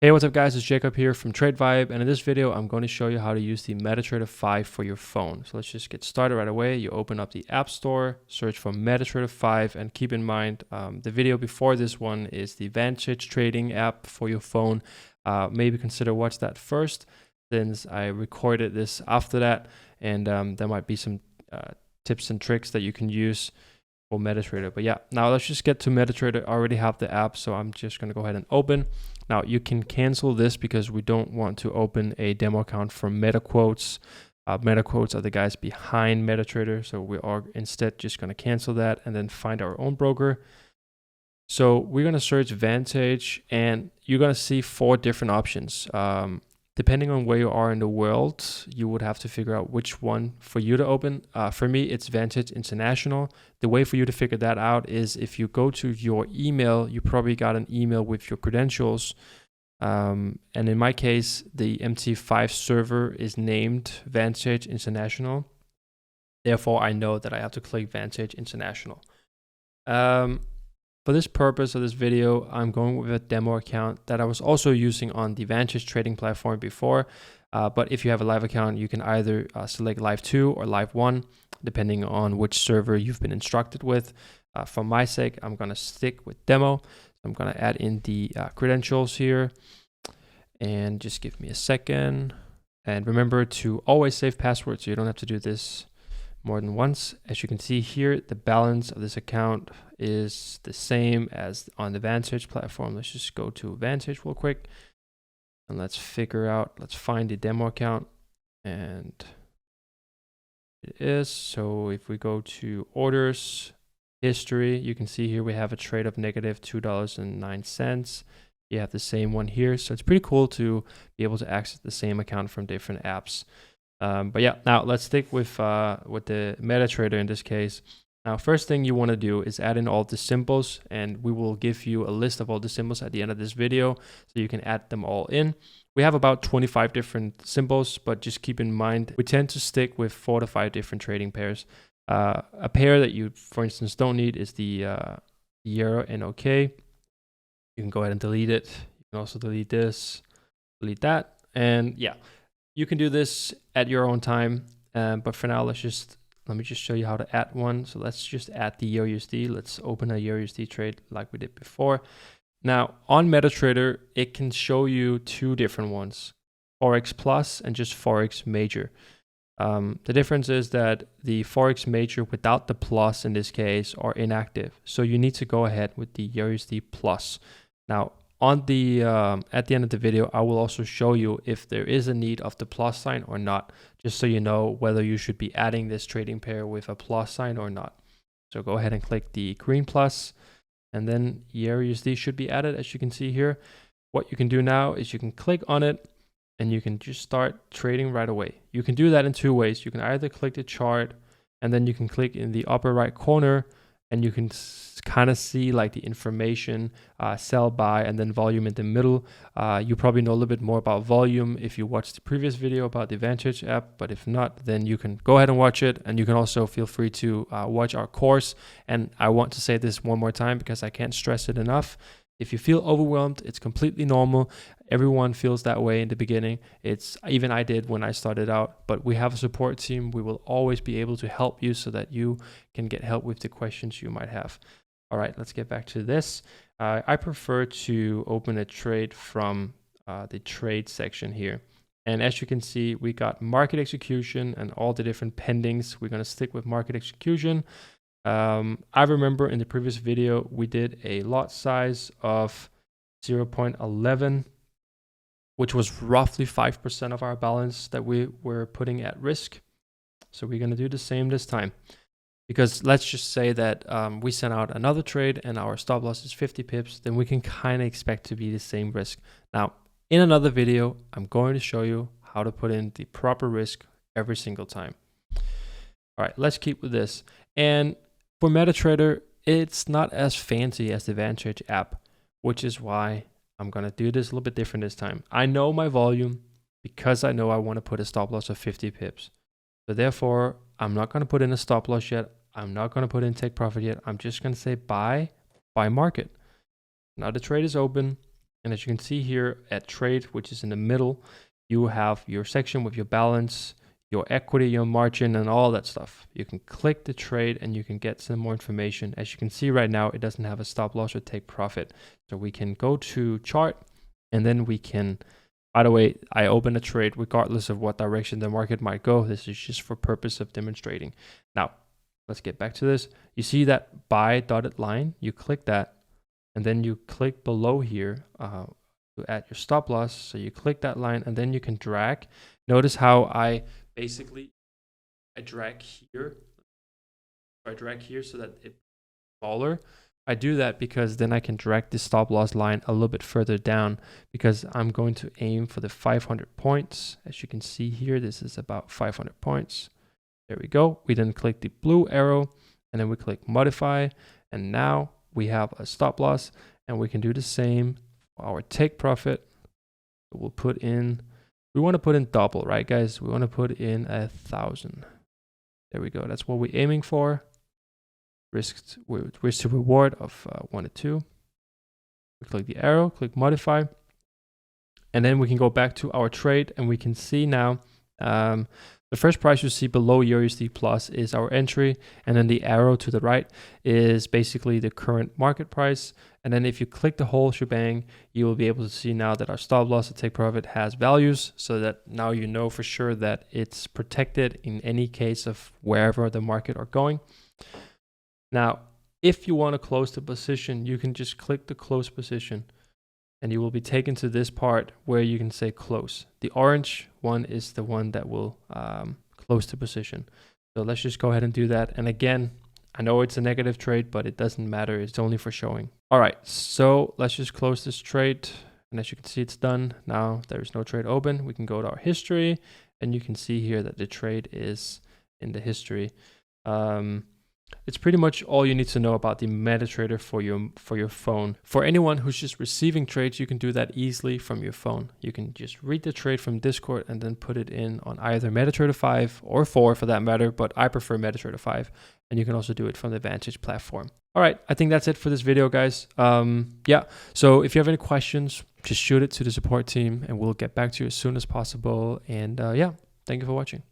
Hey, what's up guys, it's Jacob here from Trade Vibe, and in this video I'm going to show you how to use the Metatrader 5 for your phone. So let's just get started right away. You open up the App Store, search for Metatrader 5, and keep in mind the video before this one is the Vantage trading app for your phone. Maybe consider watch that first, since I recorded this after that, and there might be some tips and tricks that you can use for Metatrader. But yeah, now let's just get to Metatrader. I already have the app, so I'm just going to go ahead and open. Now you can cancel this because we don't want to open a demo account from MetaQuotes. MetaQuotes are the guys behind Metatrader, so we are instead just going to cancel that and then find our own broker. So we're going to search Vantage, and you're going to see 4 different options. Depending on where you are in the world, you would have to figure out which one for you to open. For me, it's Vantage International. The way for you to figure that out is if you go to your email, you probably got an email with your credentials. And in my case, the MT5 server is named Vantage International. Therefore, I know that I have to click Vantage International. For this purpose of this video, I'm going with a demo account that I was also using on the Vantage trading platform before. But if you have a live account, you can either select Live 2 or Live 1, depending on which server you've been instructed with. For my sake, I'm going to stick with demo. I'm going to add in the credentials here. And just give me a second. And remember to always save passwords, so you don't have to do this more than once. As you can see here, the balance of this account is the same as on the Vantage platform. Let's just go to Vantage real quick and let's find the demo account, and it is. So if we go to orders history, you can see here we have a trade of negative $2.09. You have the same one here, so it's pretty cool to be able to access the same account from different apps. But yeah, now let's stick with the Metatrader in this case. Now, first thing you want to do is add in all the symbols, and we will give you a list of all the symbols at the end of this video, so you can add them all in. We have about 25 different symbols, but just keep in mind, we tend to stick with 4 to 5 different trading pairs. A pair that you, for instance, don't need is the Euro NOK. You can go ahead and delete it. You can also delete this, delete that, and yeah. You can do this at your own time, but for now, let me just show you how to add one. So let's just add the EURUSD. Let's open a EURUSD trade like we did before. Now on Metatrader, it can show you 2 different ones, Forex Plus and just Forex Major. The difference is that the Forex Major without the plus in this case are inactive. So you need to go ahead with the EURUSD Plus. Now, on the at the end of the video, I will also show you if there is a need of the plus sign or not, just so you know whether you should be adding this trading pair with a plus sign or not. So go ahead and click the green plus, and then EURUSD should be added, as you can see here. What you can do now is you can click on it, and you can just start trading right away. You can do that in 2 ways. You can either click the chart, and then you can click in the upper right corner, and you can kind of see like the information, sell, buy, and then volume in the middle. You probably know a little bit more about volume if you watched the previous video about the Vantage app, but if not, then you can go ahead and watch it. And you can also feel free to watch our course. And I want to say this one more time because I can't stress it enough. If you feel overwhelmed, it's completely normal. Everyone feels that way in the beginning. Even I did when I started out, but we have a support team. We will always be able to help you so that you can get help with the questions you might have. All right, let's get back to this. I prefer to open a trade from the trade section here. And as you can see, we got market execution and all the different pendings. We're going to stick with market execution. I remember in the previous video, we did a lot size of 0.11, which was roughly 5% of our balance that we were putting at risk. So we're going to do the same this time, because let's just say that we sent out another trade and our stop loss is 50 pips, then we can kind of expect to be the same risk. Now, in another video, I'm going to show you how to put in the proper risk every single time. All right, let's keep with this. And for Metatrader, it's not as fancy as the Vantage app, which is why I'm going to do this a little bit different this time. I know my volume because I know I want to put a stop loss of 50 pips. So therefore, I'm not going to put in a stop loss yet. I'm not going to put in take profit yet. I'm just going to say buy market. Now the trade is open, And as you can see here at trade, which is in the middle, you have your section with your balance, your equity, your margin, and all that stuff. You can click the trade and you can get some more information. As you can see right now, it doesn't have a stop loss or take profit. So we can go to chart, and then we can, by the way, I open a trade regardless of what direction the market might go. This is just for purpose of demonstrating. Now, let's get back to this. You see that buy dotted line, you click that, and then you click below here to add your stop loss. So you click that line and then you can drag. Notice how I drag here. I drag here so that it's smaller. I do that because then I can drag the stop loss line a little bit further down, because I'm going to aim for the 500 points. As you can see here, this is about 500 points. There we go. We then click the blue arrow and then we click modify. And now we have a stop loss, and we can do the same for our take profit. We'll put in, we want to put in double, right guys? We want to put in 1,000. There we go. That's what we're aiming for. Risk to reward of 1 to 2. We click the arrow, click modify, and then we can go back to our trade, and we can see now the first price you see below USD plus is our entry, and then the arrow to the right is basically the current market price. And then if you click the whole shebang, you will be able to see now that our stop loss and take profit has values, so that now you know for sure that it's protected in any case of wherever the market are going. Now, if you want to close the position, you can just click the close position, and you will be taken to this part where you can say close. The orange one is the one that will close the position. So let's just go ahead and do that. And again, I know it's a negative trade, but it doesn't matter. It's only for showing. All right, so let's just close this trade. And as you can see, it's done. Now there's no trade open. We can go to our history, and you can see here that the trade is in the history. It's pretty much all you need to know about the Metatrader for your phone. For anyone who's just receiving trades, you can do that easily from your phone. You can just read the trade from Discord and then put it in on either Metatrader 5 or 4 for that matter, but I prefer Metatrader 5. And you can also do it from the Vantage platform. All right, I think that's it for this video, guys. Yeah, so if you have any questions, just shoot it to the support team and we'll get back to you as soon as possible. And yeah, thank you for watching.